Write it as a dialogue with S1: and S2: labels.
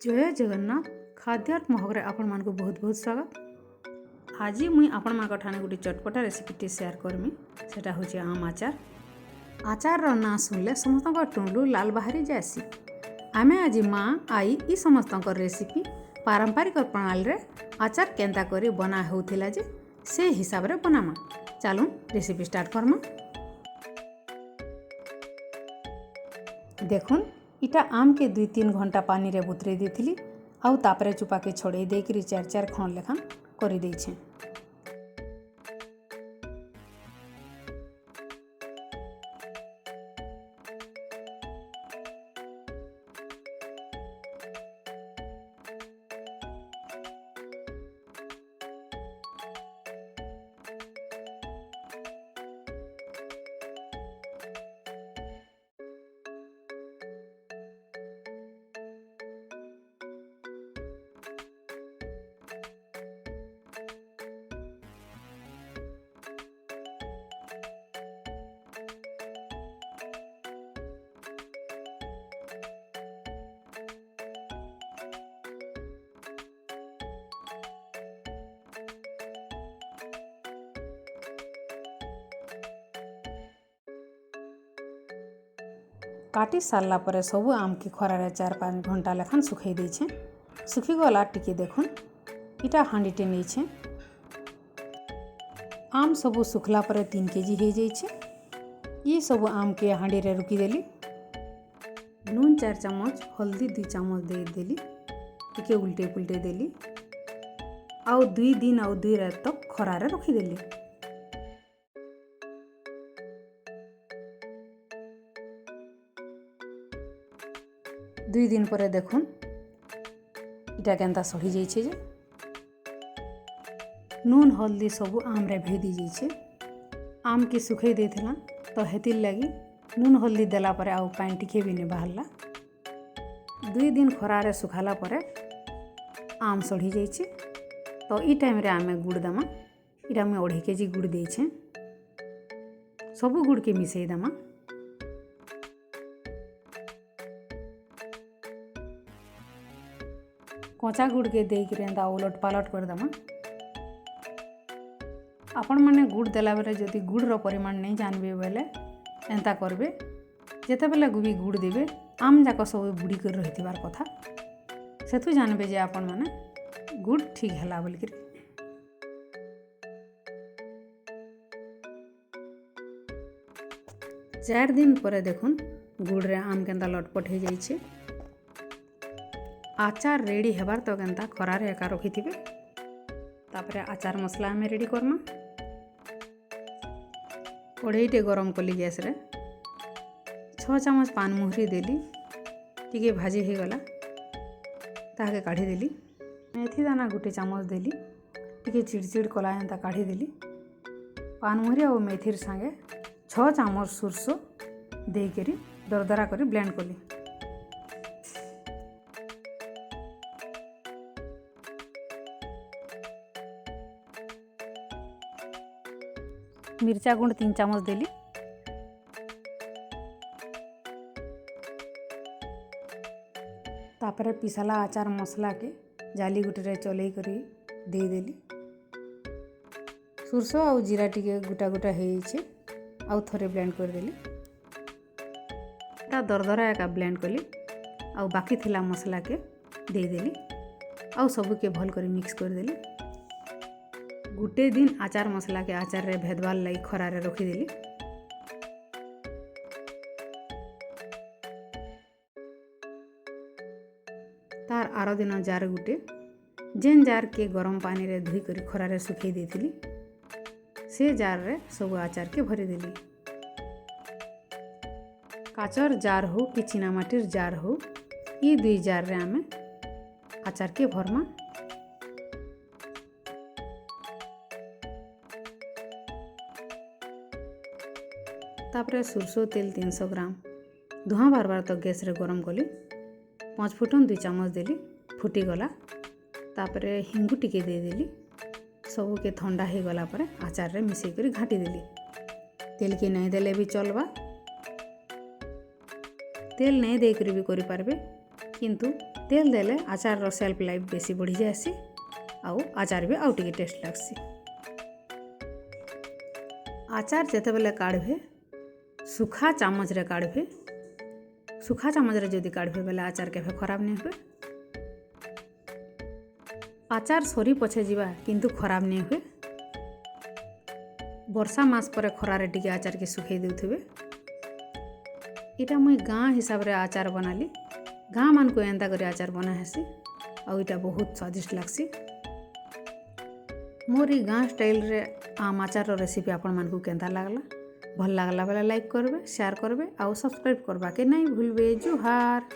S1: जय जगन्नाथ खाद्यार्थ महकरे आपण मानक बहुत बहुत स्वागत। आज मुई आपण मान ठाने गोटे चटपटा रेसिपीटे सेयार करमी। सेटा होचे आम आचार। आचार ना सुनले समस्त टुंडू लाल बाहरी जासी। आमे आज माँ आई ई समस्त रेसिपी पारंपरिक प्रणाली रे आचार केंता करी बना होउथिला जे से हिसाब रे बनामा। चलू रेसिपी स्टार्ट करमा। देखुन इटा आम के 2-3 घंटा पानी रे बुतरे देथिली आउ तापरे चुपा के छोड़े देकरी 4-4 खंड लेखा करी देछे। काटी सारला परे सबु आम के खरारे 4-5 घंटा लेखान सुखाई देछे। सुखी गला टिके देखुन इटा हांडीटे नहींछे। आम सबु सुखला परे 3 केजी हो जाइछे। ये सबु आम के हांडी रे रुकी देली। नून 4 चम्मच हल्दी 2 चम्मच दे देली। टिके उल्टे पुल्टे देली आउ 2 दिन आउ 2 रात तक खरारे रखी देली। दुई दिन पर देखुन इटा केंता सड़ी जाइछे जे नून हल्दी सबु आम रे भेदी जाइछे। आम के सुखाई देथिला तो हेतिल लगी नून हल्दी देला परे आउ पानी टिके भी नहीं बाहरला। 2 दिन खरारे सुखाला परे आम सड़ी जाइछे। तो ई टाइम रे आमे गुड़ दमा। इटा मैं 2.5 केजी गुड़ देइछे। सबु गुड़ के मिसई दमा। कचा गुड़ के देकर एंता उलट पालट करदमा। आपण माने गुड़ देला बेले जदि गुड़ परिमाण नहीं जानबे बेले एंता करबे। जेते बेले भी गुड़ देबे आम जाक सब बुड़ी कर रहिथिबार कथा। सेथु जानबे जे आपण माने गुड़ ठीक हला बोल के। चार दिन पर देखुन गुड़ रे आम केंता लटपट हो जाइछे। आचार रेडी हेबार तो केंता खरारे एका रखिथिबे। तापरे आचार मसला हमें रेडी करमा। कढ़ईटे गरम कली गैस रे 6 चम्मच पान मुहरी देली। टिके भाजी हो गला ताके काढ़ी देली। मेथी दाना 1 चम्मच देली। टिके चिड़चिड़ कला एंता काढ़ी देली। पान मुहरी और मेथीर संगे 6 चम्मच सुरसो देकरी दरदरा करी ब्लेंड कली। मिर्चा गुंड 3 चम्मच देली। तापरे पिसला आचार मसला के जाली गुटे रे चलई करी दे देली। सुरसो आउ जीरा टिके गुटा गुटा हो जाइछे आउ थरे ब्लेंड कर देली। ता दरदरा एका ब्लेंड कली आउ बाकी थिला मसला के दे देली आउ सबु के भल करी मिक्स कर देली। गुटे दिन आचार मसला के आचार रे भेदवाल लाई खरारे रखी देली। तार आरो दिन जार गुटे जेन जार के गरम पानी रे धुई करी खरारे सुखाई देथिली से जार रे सब आचार के भरी देली। काचर जार हो कि चीना माटिर जार हो ये 2 जार रे आमे आचार के भरमा। तापरे सुरसो तेल 300 ग्राम धुआं बार बार तो गैस रे गरम कली। 5 फुटन 2 चम्मच देली। फुटी गला तापरे हिंगु टिके दे देली। सबू के ठंडा हो गला परे आचार रे मिसई करी घाटी देली। तेल के नहीं देले भी चलबा। तेल नहीं देकर भी करि पारबे किंतु तेल देले आचार सेल्फ लाइफ बेसी बढ़ी जाएसी आउ आचार भी आउ टिके टेस्ट लागसी। आचार जेते बेले काढ़बे सुखा चामच रे काढ़बे। सुखा चामच रे जदि काढ़बे बेले आचार केबे खराब नहीं हुए। आचार सरी पछे जीवा किंतु खराब नहीं हुए। वर्षा मास पर खरारे टिके आचार के सुखई देउथिबे। इटा मुई गाँ हिसाब रे आचार बनाली। गाँ मान को एंता करे आचार बना हेसी आउ इटा बहुत स्वादिष्ट लागसी। मोर गाँ स्टाइल रे आम आचार रेसिपी आपण मान को केंता लागला भल लागला बेले लाइक करबे शेयर करबे आउ सब्सक्राइब करबा के नहीं भूलबे। जुहार।